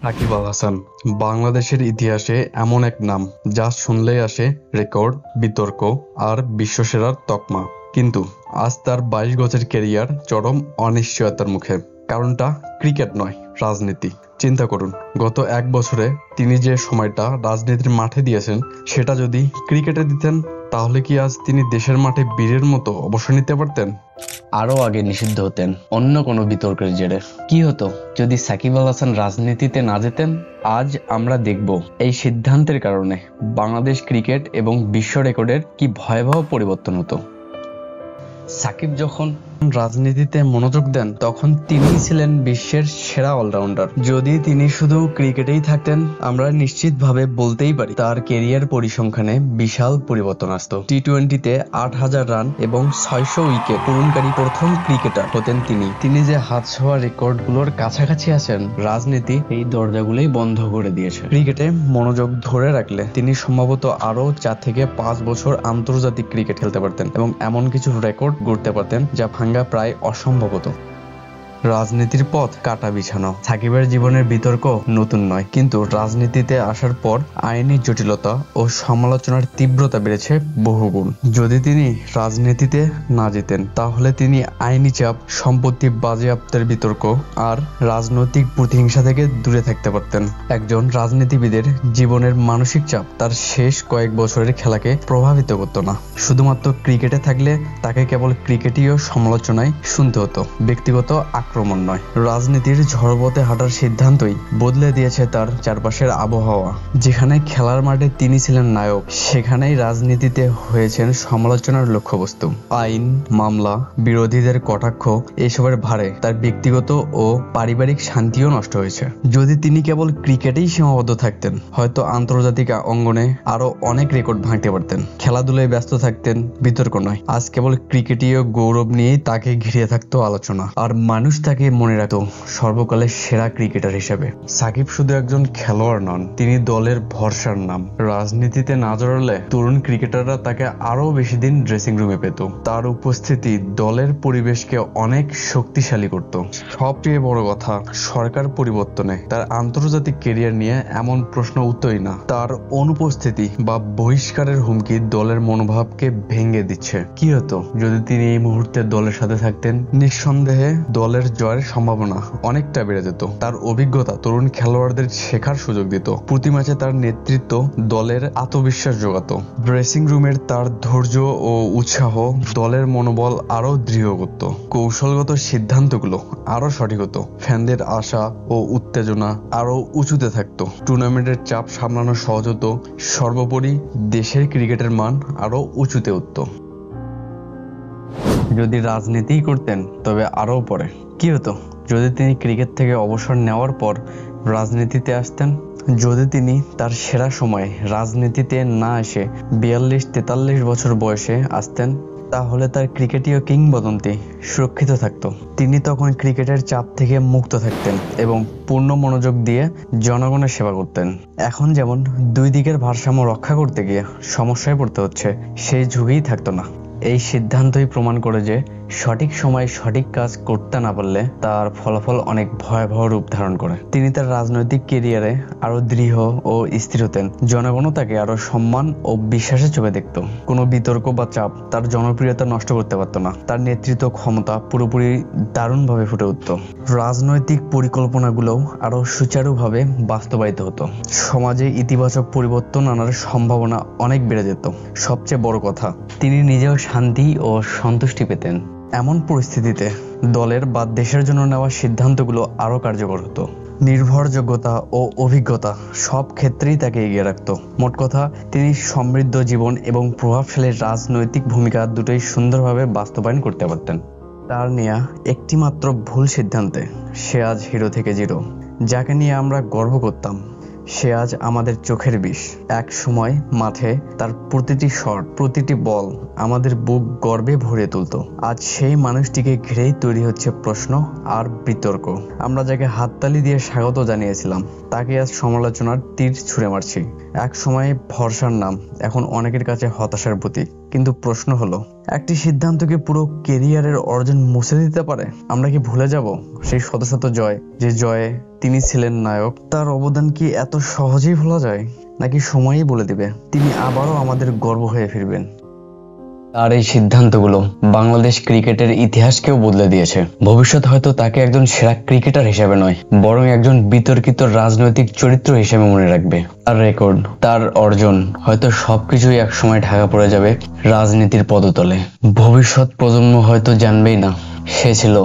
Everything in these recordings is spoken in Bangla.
সাকিব আল হাসান বাংলাদেশের ইতিহাসে এমন এক নাম যা শুনলেই আসে রেকর্ড, বিতর্ক আর বিশ্বসেরার তকমা। কিন্তু আজ তার 22 গজের ক্যারিয়ার চরম অনিশ্চয়তার মুখে। কারণটা ক্রিকেট নয়, রাজনীতি। চিন্তা করুন, গত এক বছরে তিনি যে সময়টা রাজনীতির মাঠে দিয়েছেন, সেটা যদি ক্রিকেটে দিতেন, তাহলে কি আজ তিনি দেশের মাঠে বীরের মতো অবসর নিতে পারতেন? আরও আগে নিষিদ্ধ হতেন অন্য কোনো বিতর্কের জেরে। কি হতো যদি সাকিব আল হাসান রাজনীতিতে না যেতেন? আজ আমরা দেখব এই সিদ্ধান্তের কারণে বাংলাদেশ ক্রিকেট এবং বিশ্ব রেকর্ডের কি ভয়াবহ পরিবর্তন হতো। সাকিব যখন রাজনীতিতে মনোযোগ দেন, তখন তিনিই ছিলেন বিশ্বের সেরা অলরাউন্ডার। যদি তিনি শুধু ক্রিকেটেই থাকতেন, আমরা নিশ্চিতভাবে বলতেই পারি তার কেরিয়ার পরিসংখ্যানে বিশাল পরিবর্তন আসতো। টি-20তে 8,000 রান এবং 600 উইকেট পূরণকারী প্রথম ক্রিকেটার হতেন তিনি। তিনি যে হাত ছোঁয়া রেকর্ডগুলোর কাছাকাছি আছেন, রাজনীতি এই দরজাগুলোই বন্ধ করে দিয়েছে। ক্রিকেটে মনোযোগ ধরে রাখলে তিনি সম্ভবত আরো 4 থেকে 5 বছর আন্তর্জাতিক ক্রিকেট খেলতে পারতেন এবং এমন কিছু রেকর্ড গড়তে পারতেন যা ভাঙ্গা প্রায় অসম্ভব হতো। রাজনীতির পথ কাটা বিছানো। সাকিবের জীবনের বিতর্ক নতুন নয়, কিন্তু রাজনীতিতে আসার পর আইনি জটিলতা ও সমালোচনার তীব্রতা বেড়েছে বহুগুণ। যদি তিনি রাজনীতিতে না যেতেন, তাহলে তিনি আইনি চাপ, সম্পত্তি বাজেয়াপ্তের বিতর্ক আর রাজনৈতিক প্রতিহিংসা থেকে দূরে থাকতে পারতেন। একজন রাজনীতিবিদের জীবনের মানসিক চাপ তার শেষ কয়েক বছরের খেলাকে প্রভাবিত করত না। শুধুমাত্র ক্রিকেটে থাকলে তাকে কেবল ক্রিকেটীয় সমালোচনায় শুনতে হতো, ব্যক্তিগত আক্রমণ নয়। রাজনীতির ঝড়পথে হাঁটার সিদ্ধান্তই বদলে দিয়েছে তার চারপাশের আবহাওয়া। যেখানে খেলার মাঠে তিনি ছিলেন নায়ক, সেখানেই রাজনীতিতে হয়েছেন সমালোচনার লক্ষ্যবস্তু। আইন, মামলা, বিরোধীদের কটাক্ষ, এসবের ভারে তার ব্যক্তিগত ও পারিবারিক শান্তিও নষ্ট হয়েছে। যদি তিনি কেবল ক্রিকেটেই সীমাবদ্ধ থাকতেন, হয়তো আন্তর্জাতিক অঙ্গনে আরো অনেক রেকর্ড ভাঙতে পারতেন। খেলাধুলায় ব্যস্ত থাকতেন, বিতর্ক নয়। আজ কেবল ক্রিকেটীয় গৌরব নিয়েই তাকে ঘিরে থাকতো আলোচনা, আর মানুষ তাকে মনে রাখত সর্বকালের সেরা ক্রিকেটার হিসেবে। সাকিব শুধু একজন খেলোয়াড় নন, তিনি দলের ভরসার নাম। রাজনীতিতে না জড়ালে তরুণ ক্রিকেটাররা তাকে আরো বেশি দিন ড্রেসিং রুমে পেত। তার উপস্থিতি দলের পরিবেশকে অনেক শক্তিশালী করত। সবচেয়ে বড় কথা, সরকার পরিবর্তনে তার আন্তর্জাতিক ক্যারিয়ার নিয়ে এমন প্রশ্ন উঠতই না। তার অনুপস্থিতি বা বহিষ্কারের হুমকি দলের মনোভাবকে ভেঙে দিচ্ছে। কি হতো যদি তিনি এই মুহূর্তে দলের সাথে থাকতেন? নিঃসন্দেহে দলের জয়ের সম্ভাবনা অনেকটা বেড়ে যেত। তার অভিজ্ঞতা তরুণ খেলোয়াড়দের শেখার সুযোগ দিত। প্রতি ম্যাচে তার নেতৃত্ব দলের আত্মবিশ্বাস যোগাতো। ড্রেসিং রুমের তার ধৈর্য ও উৎসাহ দলের মনোবল আরো দৃঢ় করত। কৌশলগত সিদ্ধান্তগুলো আরো সঠিক হতো। ফ্যানদের আশা ও উত্তেজনা আরো উঁচুতে থাকতো। টুর্নামেন্টের চাপ সামলানো সহজ হতো। সর্বোপরি দেশের ক্রিকেটের মান আরো উঁচুতে উঠত। যদি রাজনীতি করতেন, তবে আরও পরে কি হতো যদি তিনি ক্রিকেট থেকে অবসর নেওয়ার পর রাজনীতিতে আসতেন? যদি তিনি তার সেরা সময়ে রাজনীতিতে না এসে 42-43 বছর বয়সে আসতেন, তাহলে তার ক্রিকেটীয় কিংবদন্তি সুরক্ষিত থাকতো। তিনি তখন ক্রিকেটের চাপ থেকে মুক্ত থাকতেন এবং পূর্ণ মনোযোগ দিয়ে জনগণের সেবা করতেন। এখন যেমন দুই দিকের ভারসাম্য রক্ষা করতে গিয়ে সমস্যায় পড়তে হচ্ছে, সেই ঝুঁকিই থাকতো না। এই সিদ্ধান্তই প্রমাণ করে যে সঠিক সময়ে সঠিক কাজ করতে না পারলে তার ফলাফল অনেক ভয়াবহ রূপ ধারণ করে। তিনি তার রাজনৈতিক ক্যারিয়ারে আরো দৃঢ় ও স্থির হতেন। জনগণও তাকে আরো সম্মান ও বিশ্বাসের চোখে দেখত। কোনো বিতর্ক বা চাপ তার জনপ্রিয়তা নষ্ট করতে পারত না। তার নেতৃত্ব ক্ষমতা পুরোপুরি দারুণভাবে ফুটে উঠত। রাজনৈতিক পরিকল্পনাগুলোও আরো সুচারুভাবে বাস্তবায়িত হতো। সমাজে ইতিবাচক পরিবর্তন আনার সম্ভাবনা অনেক বেড়ে যেত। সবচেয়ে বড় কথা, তিনি নিজেও শান্তি ও সন্তুষ্টি পেতেন। এমন পরিস্থিতিতে দলের বা দেশের জন্য নেওয়া সিদ্ধান্তগুলো আরো কার্যকর হতো। নির্ভরযোগ্যতা ও অভিজ্ঞতা সব ক্ষেত্রেই তাকে এগিয়ে রাখত। মোট কথা, তিনি সমৃদ্ধ জীবন এবং প্রভাবশালী রাজনৈতিক ভূমিকা দুটোই সুন্দরভাবে বাস্তবায়ন করতে পারতেন। তার নেয়া একটি মাত্র ভুল সিদ্ধান্তে সে আজ হিরো থেকে জিরো। যাকে নিয়ে আমরা গর্ব করতাম, সে আজ আমাদের চোখের বিষ। এক সময় মাঠে তার প্রতিটি শট, প্রতিটি বল আমাদের বুক গর্বে ভরে তুলত। আজ সেই মানুষটিকে ঘিরেই তৈরি হচ্ছে প্রশ্ন আর বিতর্ক। আমরা যাকে হাততালি দিয়ে স্বাগত জানিয়েছিলাম, তাকে আজ সমালোচনার তীর ছুঁড়ে মারছি। এক সময় ভরসার নাম এখন অনেকের কাছে হতাশার প্রতীক। কিন্তু প্রশ্ন হলো, একটি সিদ্ধান্তকে পুরো কেরিয়ারের অর্জন মুছে দিতে পারে? আমরা কি ভুলে যাব সেই শত শত জয়, যে জয়ে তিনি ছিলেন নায়ক? তার অবদান কি এত সহজেই ভোলা যায়, নাকি সময়ই বলে দিবে তিনি আবারও আমাদের গর্ব হয়ে ফিরবেন? আর এই সিদ্ধান্তগুলো বাংলাদেশ ক্রিকেটের ইতিহাসকেও বদলে দিয়েছে। ভবিষ্যৎ হয়তো তাকে একজন সেরা ক্রিকেটার হিসেবে নয়, বরং একজন বিতর্কিত রাজনৈতিক চরিত্র হিসেবে মনে রাখবে। তার রেকর্ড, তার অর্জন, হয়তো সবকিছুই একসময় ঢাকা পড়ে যাবে রাজনীতির পদতলে। ভবিষ্যৎ প্রজন্ম হয়তো জানবেই না সে ছিল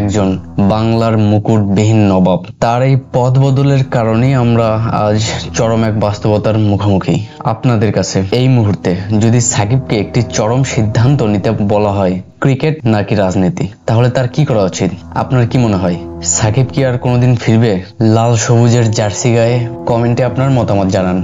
একজন বাংলার মুকুটবিহীন নবাব। তার এই পথ বদলের কারণেই আমরা আজ চরম এক বাস্তবতার মুখোমুখি। আপনাদের কাছে এই মুহূর্তে যদি সাকিবকে একটি চরম সিদ্ধান্ত নিতে বলা হয়, ক্রিকেট নাকি রাজনীতি, তাহলে তার কি করা উচিত? আপনার কি মনে হয়, সাকিব কি আর কোনোদিন ফিরবে লাল সবুজের জার্সি গায়ে? কমেন্টে আপনার মতামত জানান।